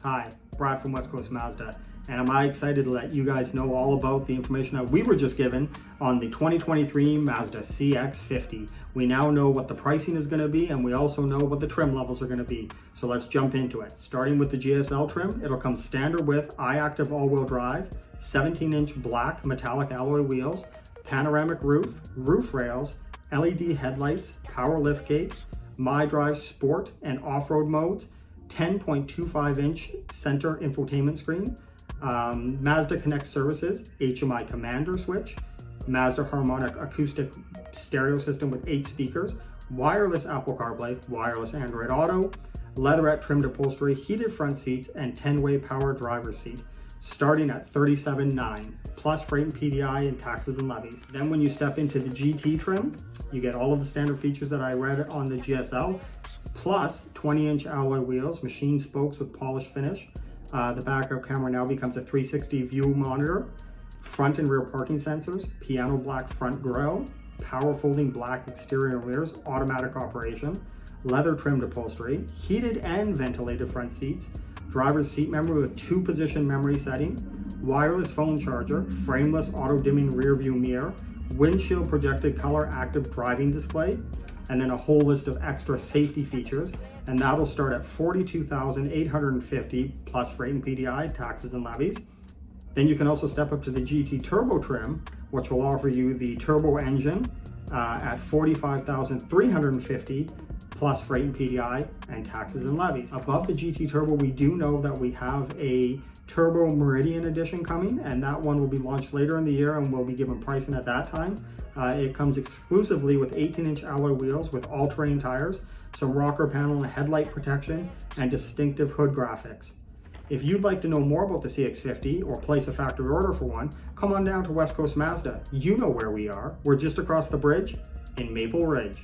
Hi, Brad from West Coast Mazda, and I'm excited to let you guys know all about the information that we were just given on the 2023 Mazda CX-50. We now know what the pricing is going to be, and we also know what the trim levels are going to be. So let's jump into it. Starting with the GSL trim, it'll come standard with iActive all-wheel drive, 17-inch black metallic alloy wheels, panoramic roof, roof rails, LED headlights, power liftgate, MyDrive Sport and off-road modes, 10.25-inch center infotainment screen, Mazda Connect services, HMI commander switch, Mazda harmonic acoustic stereo system with 8 speakers, wireless Apple CarPlay, wireless Android Auto, leatherette trimmed upholstery, heated front seats, and 10-way power driver's seat, starting at $37,900, plus freight and PDI and taxes and levies. Then when you step into the GT trim, you get all of the standard features that I read on the GSL, plus 20-inch alloy wheels, machine spokes with polished finish. The backup camera now becomes a 360 view monitor, front and rear parking sensors, piano black front grille, power folding black exterior and rears, automatic operation, leather trimmed upholstery, heated and ventilated front seats, driver's seat memory with 2-position memory setting, wireless phone charger, frameless auto dimming rear view mirror, windshield projected color active driving display, and then a whole list of extra safety features, and that'll start at $42,850 plus freight and PDI, taxes and levies. Then you can also step up to the GT Turbo trim, which will offer you the turbo engine at $45,350 plus freight and PDI and taxes and levies. Above the GT Turbo, we do know that we have a Turbo Meridian edition coming, and that one will be launched later in the year and we'll be given pricing at that time. It comes exclusively with 18-inch alloy wheels with all-terrain tires, some rocker panel and headlight protection, and distinctive hood graphics. If you'd like to know more about the CX-50 or place a factory order for one, come on down to West Coast Mazda. You know where we are. We're just across the bridge in Maple Ridge.